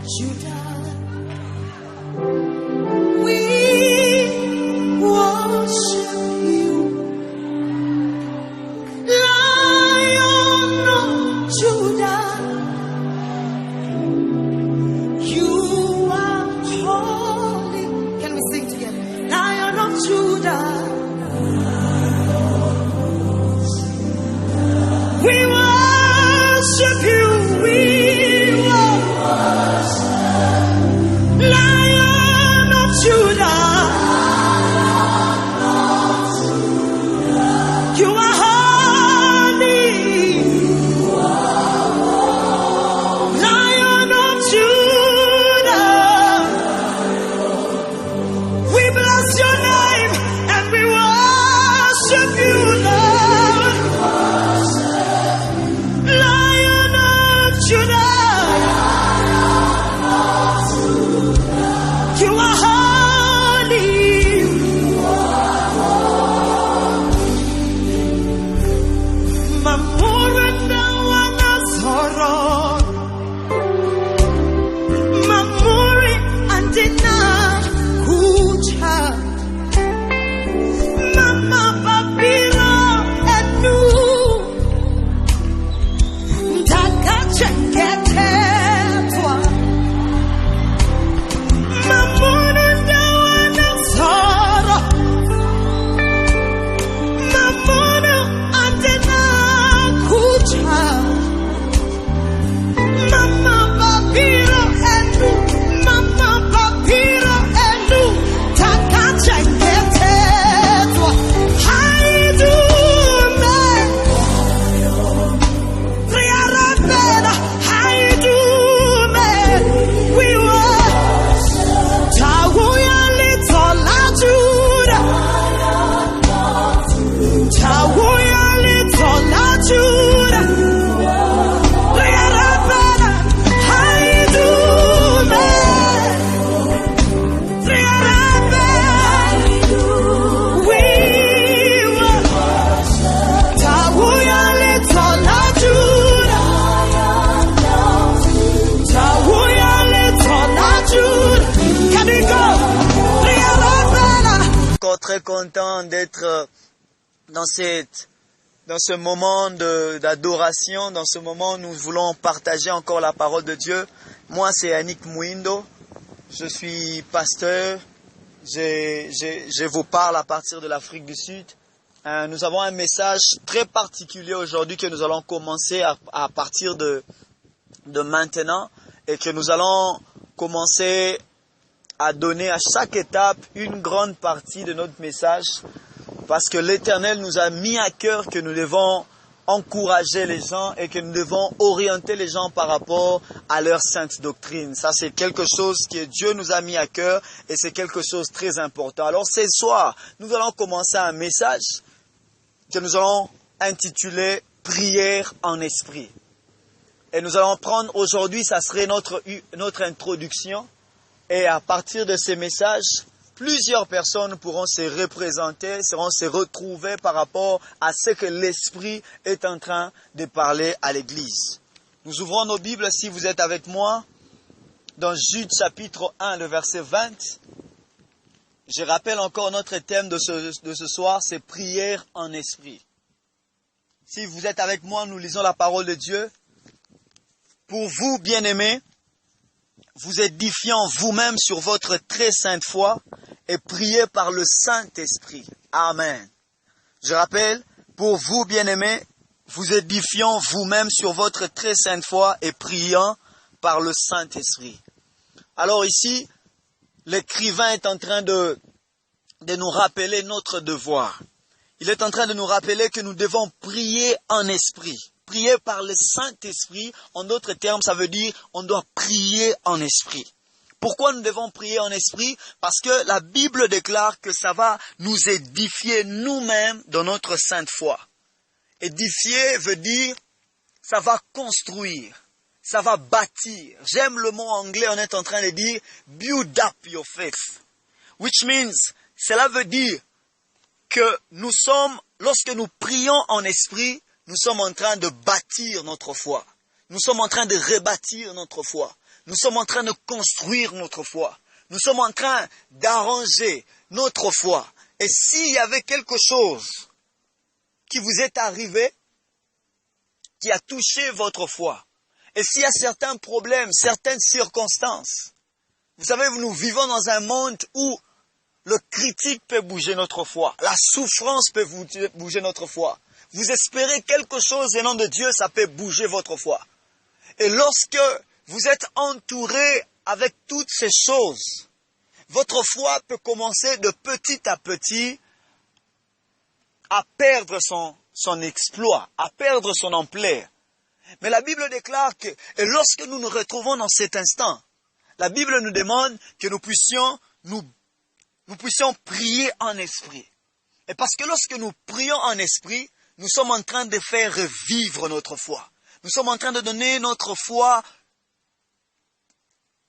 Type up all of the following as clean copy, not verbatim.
Judah. We worship you, Lion of Judah. You are holy. Can we sing together? Lion of Judah. We worship you. We worship Lion of Judah. You are holy. Lion of Judah. We bless your name and we worship you, Lord. Lion of Judah. You are holy. Mamuranda wanasoro. Mamuri andina kucha. Mama babiro enu. Mtaka cheketwa. Mamuranda wanasoro. Mamuru andina kucha. Mama babiro enu. Mama babiro enu. Taka cheketwa. Haidume. Triarabena. Haidume. We were Tawuya litola Judah. Tawuya litola Judah. Triarabena. Haidume. Triarabena. We were Tawuya litola Judah. Tawuya litola Judah. Can we go? Triarabena. Encore très content d'être dans ce moment d'adoration, dans ce moment où nous voulons partager encore la parole de Dieu. Moi, c'est Yannick Mouindo. Je suis pasteur. Je vous parle à partir de l'Afrique du Sud. Nous avons un message très particulier aujourd'hui que nous allons commencer à partir de maintenant et que nous allons commencer à donner à chaque étape une grande partie de notre message parce que l'Éternel nous a mis à cœur que nous devons encourager les gens et que nous devons orienter les gens par rapport à leur sainte doctrine. Ça, c'est quelque chose que Dieu nous a mis à cœur et c'est quelque chose de très important. Alors, ce soir, nous allons commencer un message que nous allons intituler « Prière en esprit ». Et nous allons prendre aujourd'hui, ça serait notre introduction. Et à partir de ces messages, plusieurs personnes pourront se représenter, seront se retrouver par rapport à ce que l'Esprit est en train de parler à l'Église. Nous ouvrons nos Bibles, si vous êtes avec moi, dans Jude chapitre 1, le verset 20. Je rappelle encore notre thème de ce soir, c'est prière en esprit. Si vous êtes avec moi, nous lisons la parole de Dieu. Pour vous, bien-aimés, vous édifiant vous-même sur votre très sainte foi et priez par le Saint-Esprit. Amen. Je rappelle, pour vous, bien-aimés, vous édifiant vous-même sur votre très sainte foi et priant par le Saint-Esprit. Alors ici, l'écrivain est en train de nous rappeler notre devoir. Il est en train de nous rappeler que nous devons prier en esprit. Prier par le Saint-Esprit, en d'autres termes, ça veut dire on doit prier en esprit. Pourquoi nous devons prier en esprit? Parce que la Bible déclare que ça va nous édifier nous-mêmes dans notre sainte foi. Édifier veut dire, ça va construire, ça va bâtir. J'aime le mot anglais, on est en train de dire build up your faith. Which means, cela veut dire que nous sommes, lorsque nous prions en esprit, nous sommes en train de bâtir notre foi. Nous sommes en train de rebâtir notre foi. Nous sommes en train de construire notre foi. Nous sommes en train d'arranger notre foi. Et s'il y avait quelque chose qui vous est arrivé, qui a touché votre foi, et s'il y a certains problèmes, certaines circonstances, vous savez, nous vivons dans un monde où le critique peut bouger notre foi, la souffrance peut bouger notre foi. Vous espérez quelque chose venant de Dieu, ça peut bouger votre foi. Et lorsque vous êtes entouré avec toutes ces choses, votre foi peut commencer de petit à petit à perdre son exploit, à perdre son ampleur. Mais la Bible déclare que, et lorsque nous nous retrouvons dans cet instant, la Bible nous demande que nous puissions prier en esprit. Et parce que lorsque nous prions en esprit, nous sommes en train de faire revivre notre foi. Nous sommes en train de donner notre foi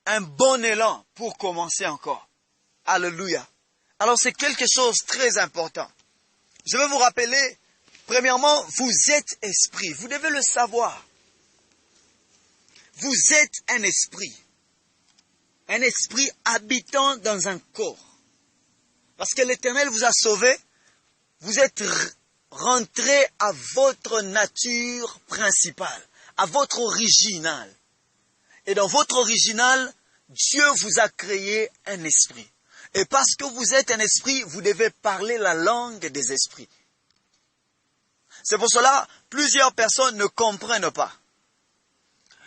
un bon élan pour commencer encore. Alléluia. Alors c'est quelque chose de très important. Je vais vous rappeler, premièrement, vous êtes esprit. Vous devez le savoir. Vous êtes un esprit. Un esprit habitant dans un corps. Parce que l'Éternel vous a sauvé. Vous êtes rentré à votre nature principale, à votre original. Et dans votre original, Dieu vous a créé un esprit. Et parce que vous êtes un esprit, vous devez parler la langue des esprits. C'est pour cela, plusieurs personnes ne comprennent pas.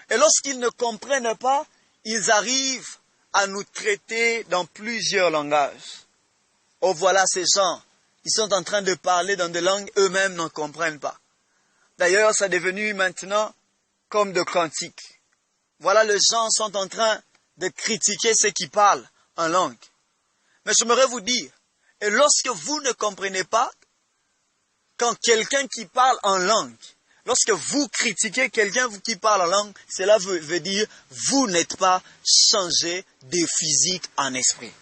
Et lorsqu'ils ne comprennent pas, ils arrivent à nous traiter dans plusieurs langages. Oh voilà ces gens, ils sont en train de parler dans des langues eux-mêmes ne comprennent pas. D'ailleurs, c'est devenu maintenant comme de cantiques. Voilà, les gens sont en train de critiquer ceux qui parlent en langue. Mais j'aimerais vous dire, et lorsque vous ne comprenez pas, quand quelqu'un qui parle en langue, lorsque vous critiquez quelqu'un qui parle en langue, cela veut dire vous n'êtes pas changé de physique en esprit.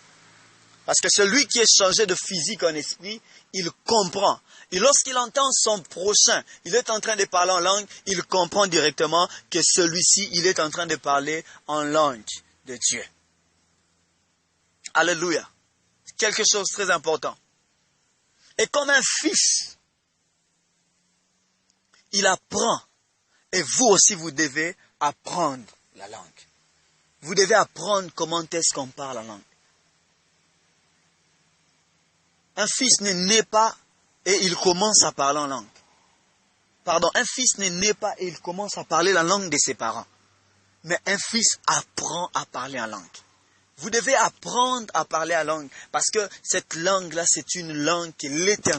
Parce que celui qui est changé de physique en esprit, il comprend. Et lorsqu'il entend son prochain, il est en train de parler en langue, il comprend directement que celui-ci, il est en train de parler en langue de Dieu. Alléluia. C'est quelque chose de très important. Et comme un fils, il apprend. Et vous aussi, vous devez apprendre la langue. Vous devez apprendre comment est-ce qu'on parle en langue. Un fils ne naît pas et il commence à parler en langue. Pardon, un fils ne naît pas et il commence à parler la langue de ses parents. Mais un fils apprend à parler en langue. Vous devez apprendre à parler en langue parce que cette langue-là, c'est une langue que l'Éternel